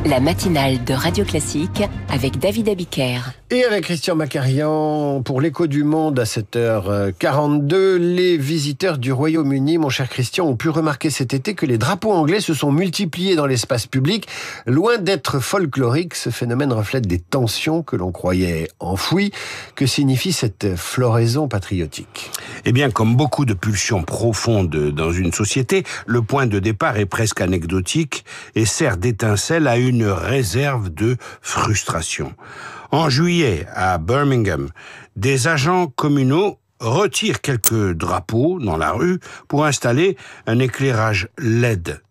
La matinale de Radio Classique avec David Abiker. Et avec Christian Macarian pour l'écho du monde à 7h42. Les visiteurs du Royaume-Uni, mon cher Christian, ont pu remarquer cet été que les drapeaux anglais se sont multipliés dans l'espace public. Loin d'être folklorique, ce phénomène reflète des tensions que l'on croyait enfouies. Que signifie cette floraison patriotique ? Eh bien, comme beaucoup de pulsions profondes dans une société, le point de départ est presque anecdotique et sert d'étincelle à une réserve de frustration. En juillet, à Birmingham, des agents communaux retirent quelques drapeaux dans la rue pour installer un éclairage LED.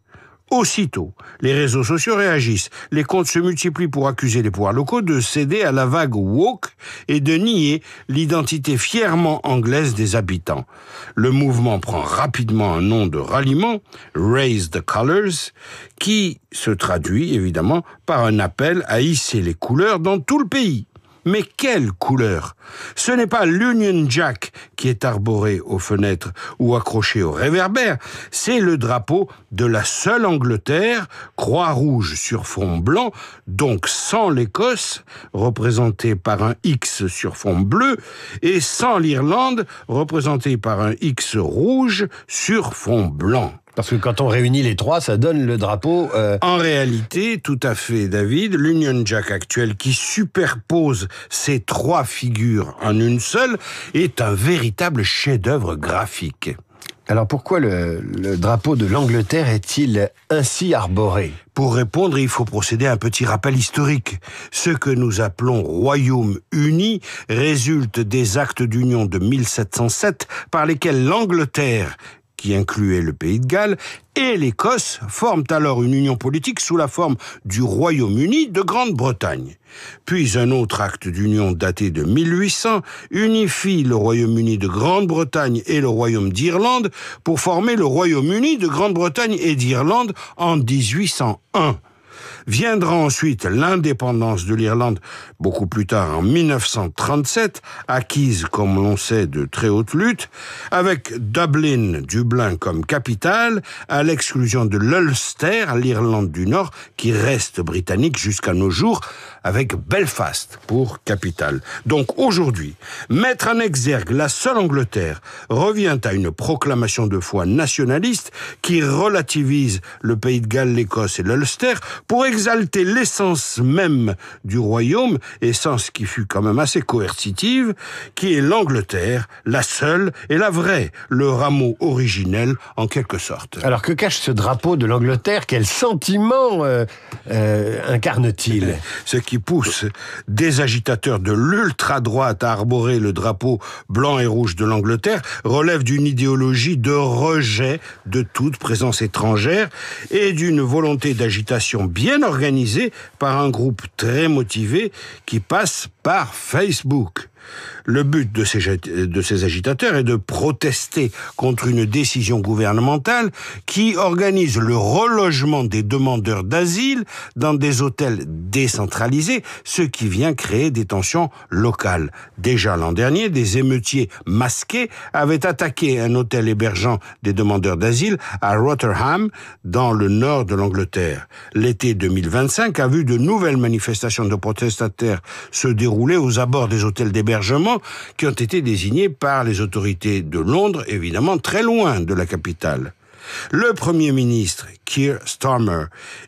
Aussitôt, les réseaux sociaux réagissent. Les comptes se multiplient pour accuser les pouvoirs locaux de céder à la vague woke et de nier l'identité fièrement anglaise des habitants. Le mouvement prend rapidement un nom de ralliement, Raise the Colours, qui se traduit évidemment par un appel à hisser les couleurs dans tout le pays. Mais quelle couleur ? Ce n'est pas l'Union Jack qui est arboré aux fenêtres ou accroché au réverbère, c'est le drapeau de la seule Angleterre, croix rouge sur fond blanc, donc sans l'Écosse, représentée par un X sur fond bleu, et sans l'Irlande, représentée par un X rouge sur fond blanc. Parce que quand on réunit les trois, ça donne le drapeau... En réalité, tout à fait, David, l'Union Jack actuelle qui superpose ces trois figures en une seule est un véritable chef-d'œuvre graphique. Alors pourquoi le drapeau de l'Angleterre est-il ainsi arboré ? Pour répondre, il faut procéder à un petit rappel historique. Ce que nous appelons Royaume-Uni résulte des actes d'union de 1707 par lesquels l'Angleterre, qui incluait le Pays de Galles, et l'Écosse forment alors une union politique sous la forme du Royaume-Uni de Grande-Bretagne. Puis un autre acte d'union daté de 1800 unifie le Royaume-Uni de Grande-Bretagne et le Royaume d'Irlande pour former le Royaume-Uni de Grande-Bretagne et d'Irlande en 1801. Viendra ensuite l'indépendance de l'Irlande, beaucoup plus tard en 1937, acquise, comme l'on sait, de très haute lutte, avec Dublin comme capitale, à l'exclusion de l'Ulster, l'Irlande du Nord, qui reste britannique jusqu'à nos jours, avec Belfast pour capitale. Donc aujourd'hui, mettre en exergue la seule Angleterre revient à une proclamation de foi nationaliste qui relativise le Pays de Galles, l'Écosse et l'Ulster pour exalter l'essence même du royaume, essence qui fut quand même assez coercitive, qui est l'Angleterre, la seule et la vraie, le rameau originel en quelque sorte. Alors que cache ce drapeau de l'Angleterre ? Quel sentiment incarne-t-il ? Ce qui pousse des agitateurs de l'ultra-droite à arborer le drapeau blanc et rouge de l'Angleterre relève d'une idéologie de rejet de toute présence étrangère et d'une volonté d'agitation bien organisée par un groupe très motivé qui passe par Facebook. Le but de ces agitateurs est de protester contre une décision gouvernementale qui organise le relogement des demandeurs d'asile dans des hôtels décentralisés, ce qui vient créer des tensions locales. Déjà l'an dernier, des émeutiers masqués avaient attaqué un hôtel hébergeant des demandeurs d'asile à Rotherham, dans le nord de l'Angleterre. L'été 2025 a vu de nouvelles manifestations de protestataires se dérouler aux abords des hôtels d'hébergement qui ont été désignés par les autorités de Londres, évidemment très loin de la capitale. Le Premier ministre, Keir Starmer,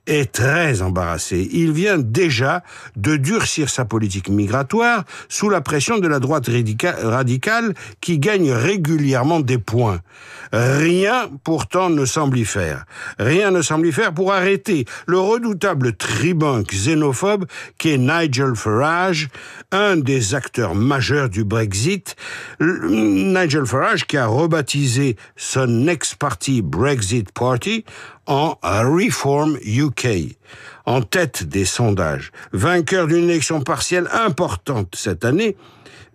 est très embarrassé. Il vient déjà de durcir sa politique migratoire sous la pression de la droite radicale qui gagne régulièrement des points. Rien, pourtant, ne semble y faire. Rien ne semble y faire pour arrêter le redoutable tribun xénophobe qu'est Nigel Farage, un des acteurs majeurs du Brexit. Nigel Farage qui a rebaptisé son ex-parti Brexit Party en Reform UK, en tête des sondages. Vainqueur d'une élection partielle importante cette année,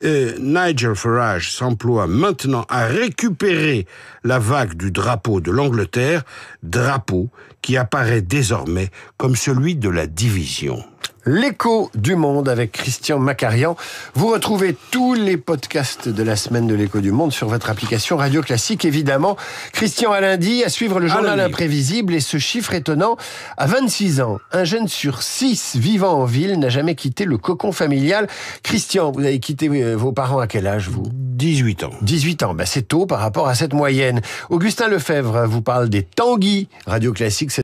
Nigel Farage s'emploie maintenant à récupérer la vague du drapeau de l'Angleterre, drapeau qui apparaît désormais comme celui de la division. L'écho du monde avec Christian Macarian. Vous retrouvez tous les podcasts de la semaine de l'écho du monde sur votre application Radio Classique, évidemment. Christian, à lundi, à suivre le journal imprévisible et ce chiffre étonnant. À 26 ans, un jeune sur 6 vivant en ville n'a jamais quitté le cocon familial. Christian, vous avez quitté vos parents à quel âge, vous ? 18 ans. 18 ans, c'est tôt par rapport à cette moyenne. Augustin Lefebvre vous parle des tanguis. Radio Classique,